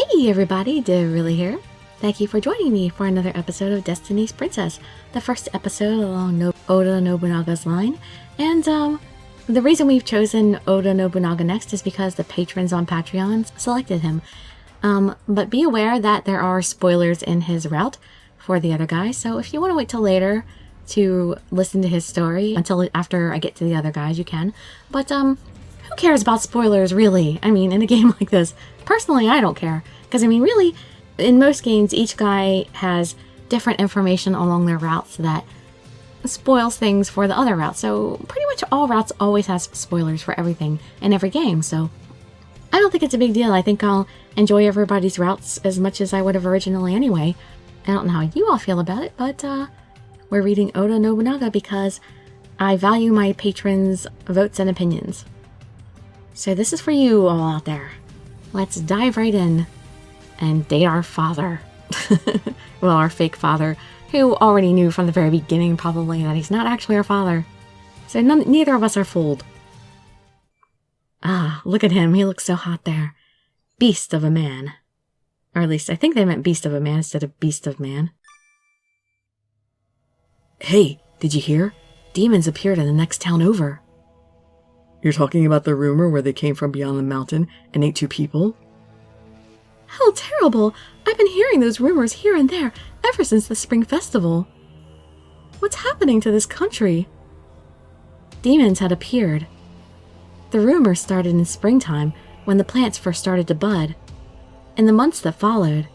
Hey everybody, Dirili here. Thank you for joining me for another episode of Destiny's Princess, the first episode along Oda Nobunaga's line. And the reason we've chosen Oda Nobunaga next is because the patrons on Patreon selected him. But be aware that there are spoilers in his route for the other guys, so if you want to wait till later to listen to his story until after I get to the other guys, you can. But who cares about spoilers, really? I mean, in a game like this, personally, I don't care. Because, I mean, really, in most games, each guy has different information along their routes that spoils things for the other routes. So, pretty much all routes always has spoilers for everything in every game. So, I don't think it's a big deal. I think I'll enjoy everybody's routes as much as I would have originally anyway. I don't know how you all feel about it, but we're reading Oda Nobunaga because I value my patrons' votes and opinions. So this is for you all out there. Let's dive right in and date our father. Well, our fake father, who already knew from the very beginning probably that he's not actually our father. So neither of us are fooled. Ah, look at him. He looks so hot there. Beast of a man. Or at least I think they meant beast of a man instead of beast of man. Hey, did you hear? Demons appeared in the next town over. You're talking about the rumor where they came from beyond the mountain and ate 2 people? How terrible! I've been hearing those rumors here and there ever since the Spring Festival. What's happening to this country? Demons had appeared. The rumors started in springtime when the plants first started to bud. In the months that followed,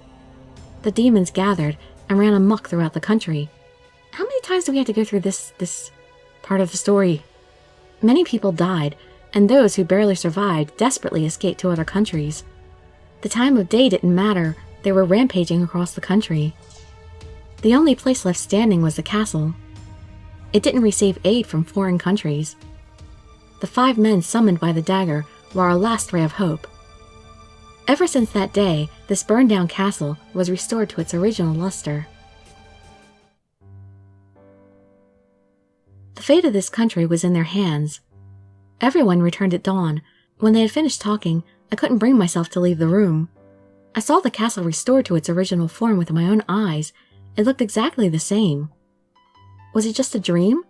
the demons gathered and ran amok throughout the country. How many times do we have to go through this part of the story? Many people died, and those who barely survived desperately escaped to other countries. The time of day didn't matter, they were rampaging across the country. The only place left standing was the castle. It didn't receive aid from foreign countries. The 5 men summoned by the dagger were our last ray of hope. Ever since that day, this burned-down castle was restored to its original luster. The fate of this country was in their hands. Everyone returned at dawn. When they had finished talking, I couldn't bring myself to leave the room. I saw the castle restored to its original form with my own eyes. It looked exactly the same. Was it just a dream?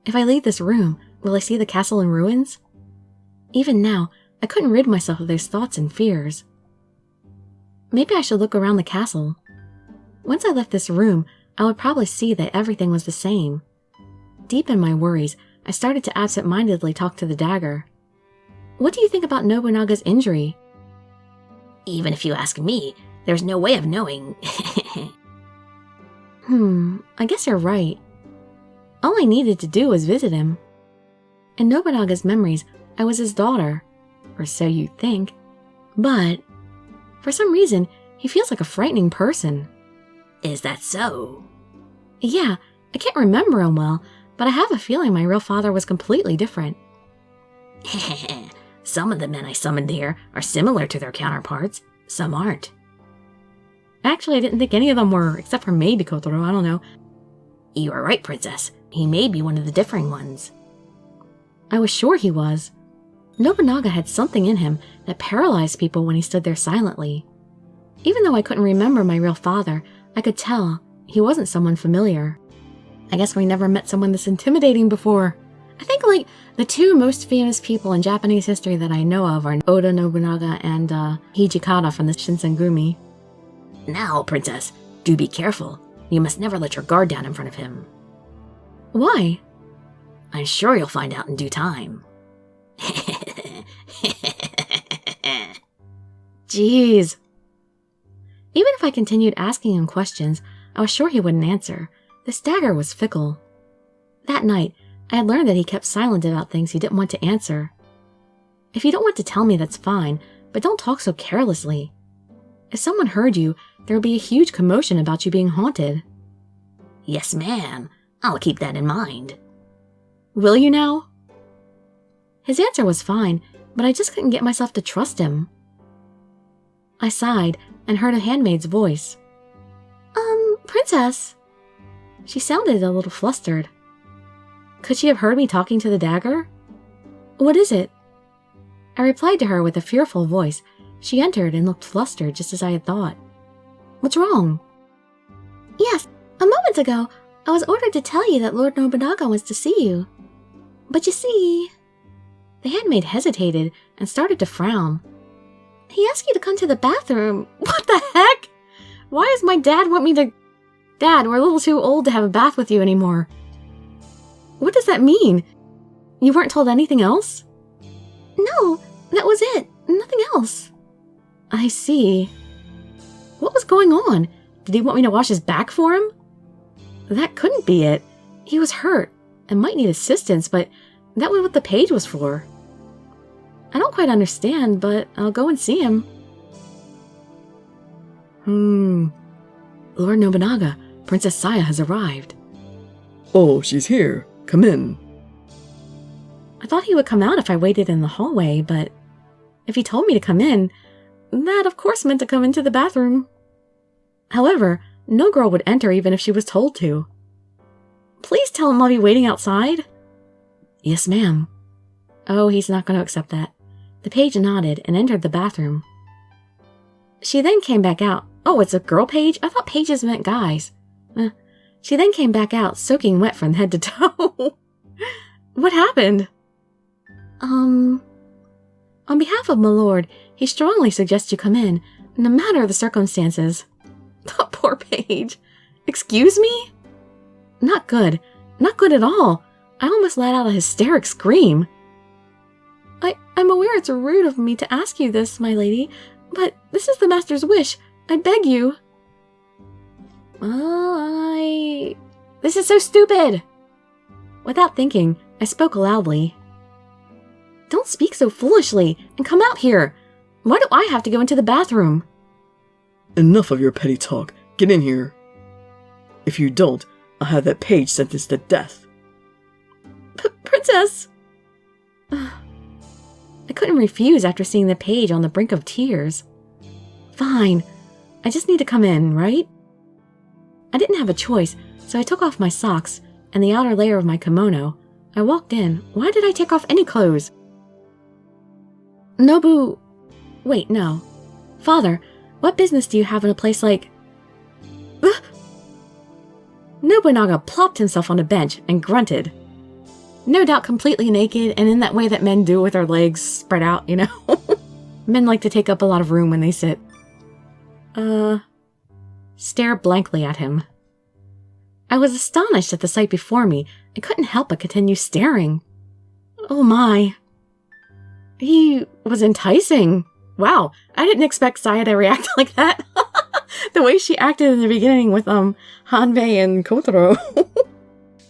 If I leave this room, will I see the castle in ruins? Even now, I couldn't rid myself of those thoughts and fears. Maybe I should look around the castle. Once I left this room, I would probably see that everything was the same. Deep in my worries, I started to absent-mindedly talk to the dagger. What do you think about Nobunaga's injury? Even if you ask me, there's no way of knowing. I guess you're right. All I needed to do was visit him. In Nobunaga's memories, I was his daughter. Or so you'd think. But, for some reason, he feels like a frightening person. Is that so? Yeah, I can't remember him well, but I have a feeling my real father was completely different. Some of the men I summoned here are similar to their counterparts, some aren't. Actually, I didn't think any of them were, except for maybe Kotaro, I don't know. You are right, Princess. He may be one of the differing ones. I was sure he was. Nobunaga had something in him that paralyzed people when he stood there silently. Even though I couldn't remember my real father, I could tell he wasn't someone familiar. I guess we never met someone this intimidating before. I think, like, the 2 most famous people in Japanese history that I know of are Oda Nobunaga and Hijikata from the Shinsengumi. Now, Princess, do be careful. You must never let your guard down in front of him. Why? I'm sure you'll find out in due time. Jeez. Even if I continued asking him questions, I was sure he wouldn't answer. This dagger was fickle. That night, I had learned that he kept silent about things he didn't want to answer. If you don't want to tell me, that's fine, but don't talk so carelessly. If someone heard you, there would be a huge commotion about you being haunted. Yes, ma'am. I'll keep that in mind. Will you now? His answer was fine, but I just couldn't get myself to trust him. I sighed and heard a handmaid's voice. Princess. She sounded a little flustered. Could she have heard me talking to the dagger? What is it? I replied to her with a fearful voice, She entered and looked flustered, just as I had thought. What's wrong? Yes, a moment ago, I was ordered to tell you that Lord Nobunaga wants to see you. But you see... The handmaid hesitated and started to frown. He asked you to come to the bathroom. What the heck? Why does my dad want me to... Dad, we're a little too old to have a bath with you anymore. What does that mean? You weren't told anything else? No, that was it. Nothing else. I see. What was going on? Did he want me to wash his back for him? That couldn't be it. He was hurt and might need assistance, but that was what the page was for. I don't quite understand, but I'll go and see him. Lord Nobunaga, Princess Saya has arrived. Oh, she's here. Come in. I thought he would come out if I waited in the hallway, but if he told me to come in, that of course meant to come into the bathroom. However, no girl would enter even if she was told to. Please tell him I'll be waiting outside. Yes, ma'am. Oh, he's not going to accept that. The page nodded and entered the bathroom. She then came back out. Oh, it's a girl page? I thought pages meant guys. She then came back out, soaking wet from head to toe. What happened? On behalf of my lord, he strongly suggests you come in, no matter the circumstances. The poor page. Excuse me? Not good. Not good at all. I almost let out a hysteric scream. I'm aware it's rude of me to ask you this, my lady, but this is the master's wish. I beg you. This is so stupid! Without thinking, I spoke loudly. Don't speak so foolishly, and come out here. Why do I have to go into the bathroom? Enough of your petty talk. Get in here. If you don't, I'll have that page sentenced to death. Princess! I couldn't refuse after seeing the page on the brink of tears. Fine. I just need to come in, right? I didn't have a choice, so I took off my socks and the outer layer of my kimono. I walked in. Why did I take off any clothes? Wait, no. Father, what business do you have in a place like... Nobunaga plopped himself on a bench and grunted. No doubt completely naked and in that way that men do with their legs spread out, you know? Men like to take up a lot of room when they sit. Stare blankly at him. I was astonished at the sight before me and couldn't help but continue staring. Oh my. He was enticing. Wow, I didn't expect Saya to react like that. The way she acted in the beginning with Hanbei and Kotaro.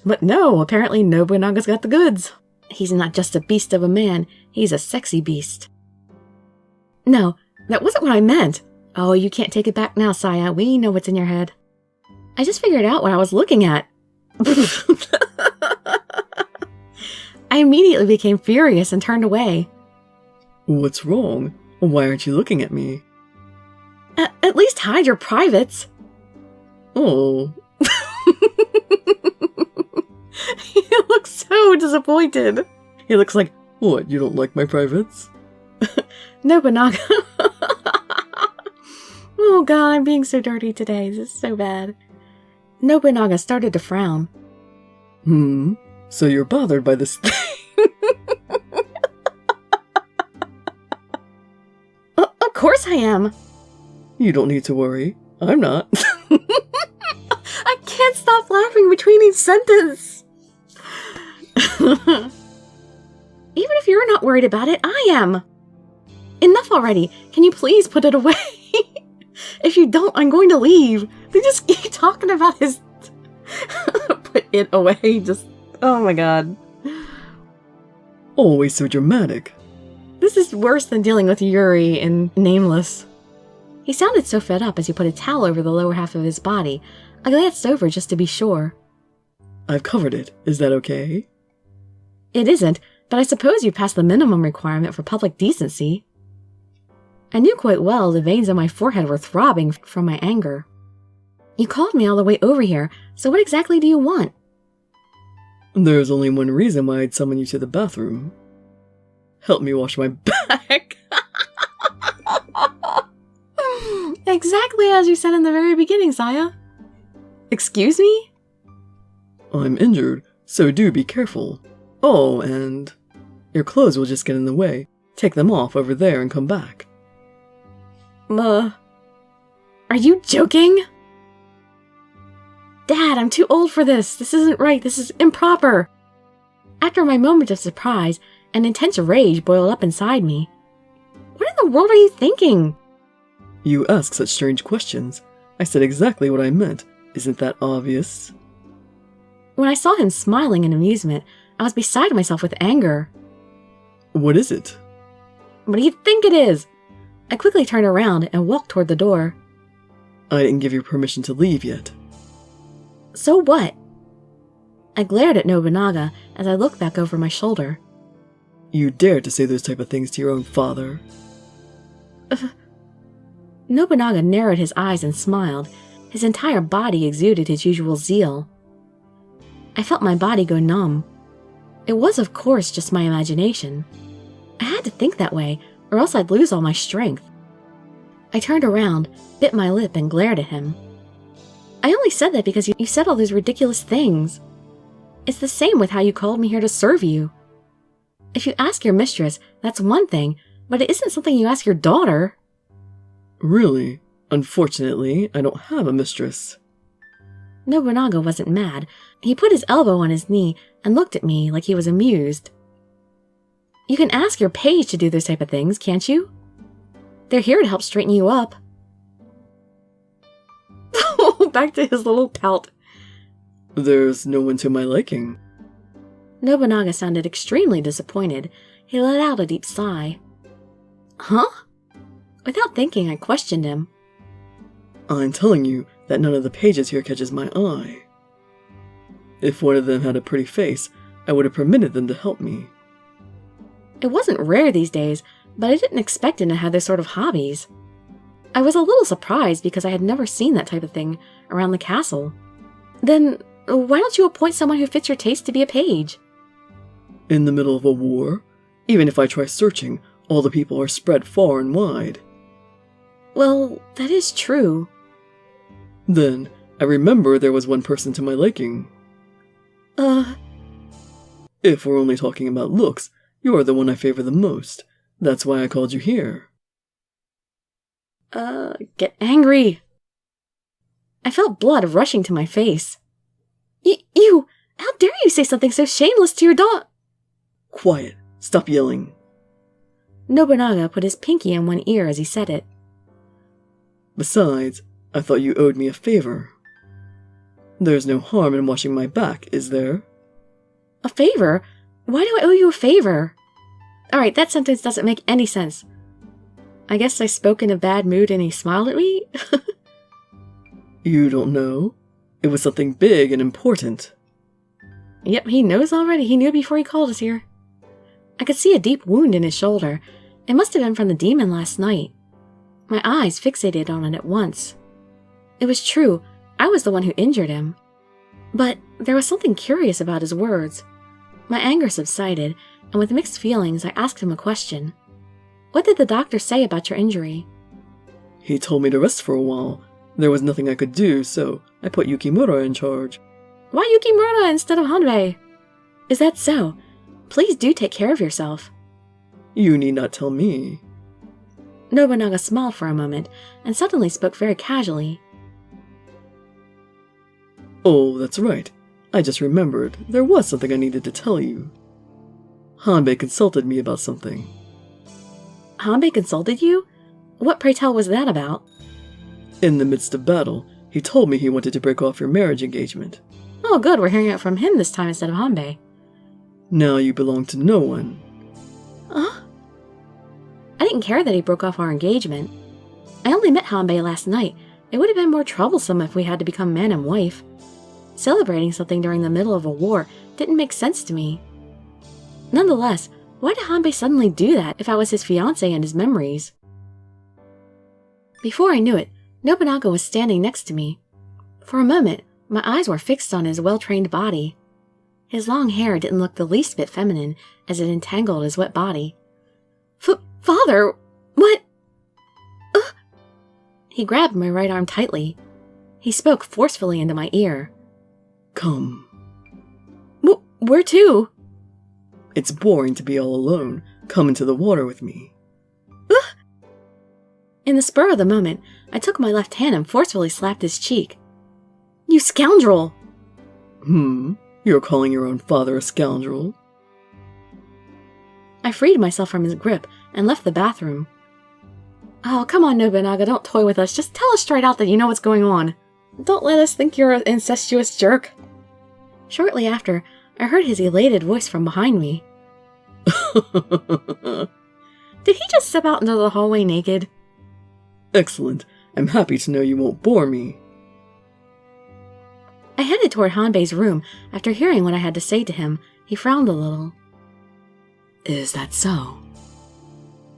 But no, apparently Nobunaga's got the goods. He's not just a beast of a man, he's a sexy beast. No, that wasn't what I meant. Oh, you can't take it back now, Saya. We know what's in your head. I just figured out what I was looking at. I immediately became furious and turned away. What's wrong? Why aren't you looking at me? At least hide your privates. Oh. He looks so disappointed. He looks like, what, you don't like my privates? Nobunaga. Oh god, I'm being so dirty today. This is so bad. Nobunaga started to frown. So you're bothered by this thing? Of course I am. You don't need to worry. I'm not. I can't stop laughing between each sentence. Even if you're not worried about it, I am. Enough already. Can you please put it away? If you don't, I'm going to leave. They just keep talking about his... Put it away. Just... Oh my god. Always so dramatic. This is worse than dealing with Yuri and Nameless. He sounded so fed up as he put a towel over the lower half of his body. I glanced over just to be sure. I've covered it. Is that okay? It isn't, but I suppose you passed the minimum requirement for public decency. I knew quite well the veins on my forehead were throbbing from my anger. You called me all the way over here, so what exactly do you want? There's only one reason why I'd summon you to the bathroom. Help me wash my back. Exactly as you said in the very beginning, Saya. Excuse me? I'm injured, so do be careful. Oh, and your clothes will just get in the way. Take them off over there and come back. Are you joking? Dad, I'm too old for this. This isn't right. This is improper. After my moment of surprise, an intense rage boiled up inside me. What in the world are you thinking? You ask such strange questions. I said exactly what I meant. Isn't that obvious? When I saw him smiling in amusement, I was beside myself with anger. What is it? What do you think it is? I quickly turned around and walked toward the door. I didn't give you permission to leave yet. So what? I glared at Nobunaga as I looked back over my shoulder. You dared to say those type of things to your own father. Nobunaga narrowed his eyes and smiled. His entire body exuded his usual zeal. I felt my body go numb. It was, of course, just my imagination. I had to think that way, or else I'd lose all my strength. I turned around, bit my lip, and glared at him. I only said that because you said all those ridiculous things. It's the same with how you called me here to serve you. If you ask your mistress, that's one thing, but it isn't something you ask your daughter. Really? Unfortunately, I don't have a mistress. Nobunaga wasn't mad. He put his elbow on his knee and looked at me like he was amused. You can ask your page to do those type of things, can't you? They're here to help straighten you up. Back to his little pout. There's no one to my liking. Nobunaga sounded extremely disappointed. He let out a deep sigh. Huh? Without thinking, I questioned him. I'm telling you that none of the pages here catches my eye. If one of them had a pretty face, I would have permitted them to help me. It wasn't rare these days, but I didn't expect him to have those sort of hobbies. I was a little surprised because I had never seen that type of thing around the castle. Then, why don't you appoint someone who fits your taste to be a page? In the middle of a war? Even if I try searching, all the people are spread far and wide. Well, that is true. Then, I remember there was one person to my liking. If we're only talking about looks, you're the one I favor the most. That's why I called you here. Get angry. I felt blood rushing to my face. You! How dare you say something so shameless to your daughter? Quiet. Stop yelling. Nobunaga put his pinky in one ear as he said it. Besides, I thought you owed me a favor. There's no harm in washing my back, is there? A favor? Why do I owe you a favor? Alright, that sentence doesn't make any sense. I guess I spoke in a bad mood and he smiled at me? You don't know? It was something big and important. Yep, he knows already. He knew before he called us here. I could see a deep wound in his shoulder. It must have been from the demon last night. My eyes fixated on it at once. It was true. I was the one who injured him. But there was something curious about his words. My anger subsided, and with mixed feelings, I asked him a question. What did the doctor say about your injury? He told me to rest for a while. There was nothing I could do, so I put Yukimura in charge. Why Yukimura instead of Hanbei? Is that so? Please do take care of yourself. You need not tell me. Nobunaga smiled for a moment, and suddenly spoke very casually. Oh, that's right. I just remembered. There was something I needed to tell you. Hanbei consulted me about something. Hanbei consulted you? What, pray tell, was that about? In the midst of battle, he told me he wanted to break off your marriage engagement. Oh, good, we're hearing it from him this time instead of Hanbei. Now you belong to no one. Huh? I didn't care that he broke off our engagement. I only met Hanbei last night. It would have been more troublesome if we had to become man and wife. Celebrating something during the middle of a war didn't make sense to me. Nonetheless, why did Hanbei suddenly do that if I was his fiancé and his memories? Before I knew it, Nobunaga was standing next to me. For a moment, my eyes were fixed on his well-trained body. His long hair didn't look the least bit feminine as it entangled his wet body. Father, what? He grabbed my right arm tightly. He spoke forcefully into my ear. Come. Where to? It's boring to be all alone. Come into the water with me. In the spur of the moment, I took my left hand and forcefully slapped his cheek. You scoundrel! You're calling your own father a scoundrel? I freed myself from his grip and left the bathroom. Oh, come on, Nobunaga, don't toy with us. Just tell us straight out that you know what's going on. Don't let us think you're an incestuous jerk. Shortly after, I heard his elated voice from behind me. Did he just step out into the hallway naked? Excellent. I'm happy to know you won't bore me. I headed toward Hanbei's room after hearing what I had to say to him. He frowned a little. Is that so?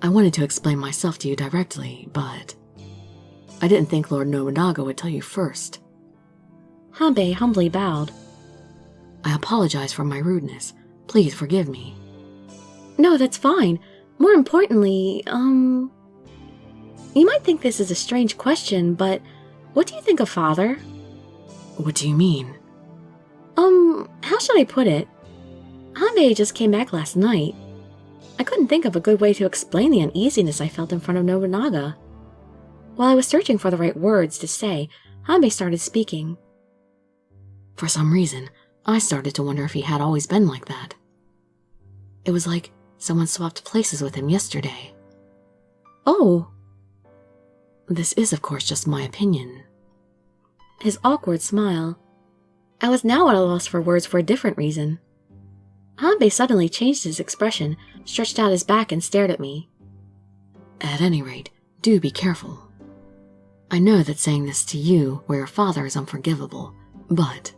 I wanted to explain myself to you directly, but I didn't think Lord Nobunaga would tell you first. Hanbei humbly bowed. I apologize for my rudeness. Please forgive me. No, that's fine. More importantly, you might think this is a strange question, but what do you think of Father? What do you mean? How should I put it? Hanbei just came back last night. I couldn't think of a good way to explain the uneasiness I felt in front of Nobunaga. While I was searching for the right words to say, Hanbei started speaking. For some reason, I started to wonder if he had always been like that. It was like someone swapped places with him yesterday. Oh. This is, of course, just my opinion. His awkward smile. I was now at a loss for words for a different reason. Hanbei suddenly changed his expression, stretched out his back and stared at me. At any rate, do be careful. I know that saying this to you or your father is unforgivable, but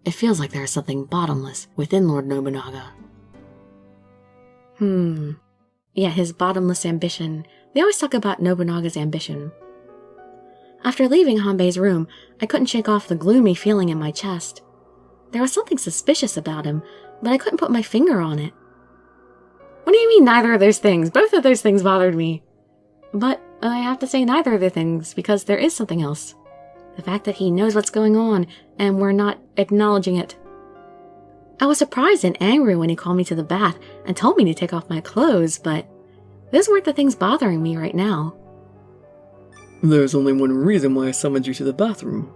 it feels like there is something bottomless within Lord Nobunaga. Yeah, his bottomless ambition. They always talk about Nobunaga's ambition. After leaving Hanbei's room, I couldn't shake off the gloomy feeling in my chest. There was something suspicious about him, but I couldn't put my finger on it. What do you mean neither of those things? Both of those things bothered me. But I have to say neither of the things, because there is something else. The fact that he knows what's going on, and we're not acknowledging it. I was surprised and angry when he called me to the bath and told me to take off my clothes, but those weren't the things bothering me right now. There's only one reason why I summoned you to the bathroom.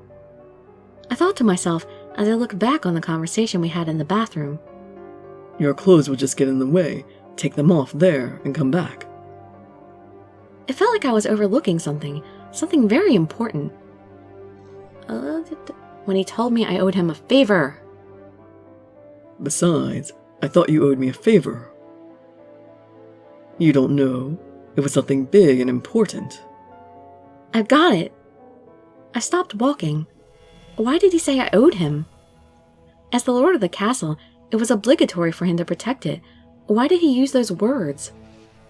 I thought to myself as I looked back on the conversation we had in the bathroom. Your clothes will just get in the way. Take them off there and come back. It felt like I was overlooking something very important. When he told me I owed him a favor. Besides, I thought you owed me a favor. You don't know. It was something big and important. I've got it. I stopped walking. Why did he say I owed him? As the lord of the castle, it was obligatory for him to protect it. Why did he use those words?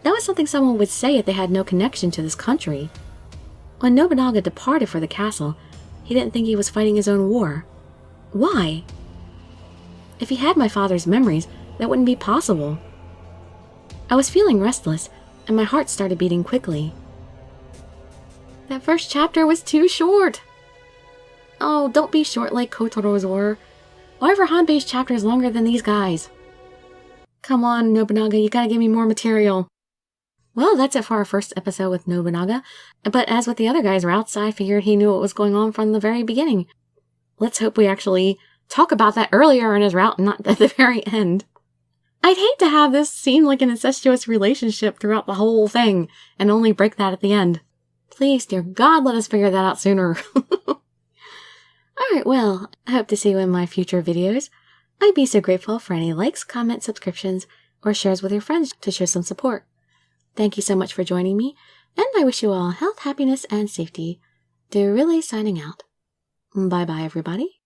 That was something someone would say if they had no connection to this country. When Nobunaga departed for the castle, he didn't think he was fighting his own war. Why? If he had my father's memories, that wouldn't be possible. I was feeling restless, and my heart started beating quickly. That first chapter was too short. Oh, don't be short like Kotoro's were. Why were Hanbei's chapters longer than these guys? Come on, Nobunaga, you gotta give me more material. Well, that's it for our first episode with Nobunaga, but as with the other guys' routes, I figured he knew what was going on from the very beginning. Let's hope we actually talk about that earlier in his route and not at the very end. I'd hate to have this seem like an incestuous relationship throughout the whole thing and only break that at the end. Please, dear God, let us figure that out sooner. Alright, well, I hope to see you in my future videos. I'd be so grateful for any likes, comments, subscriptions, or shares with your friends to show some support. Thank you so much for joining me, and I wish you all health, happiness, and safety. Dirili signing out. Bye-bye, everybody.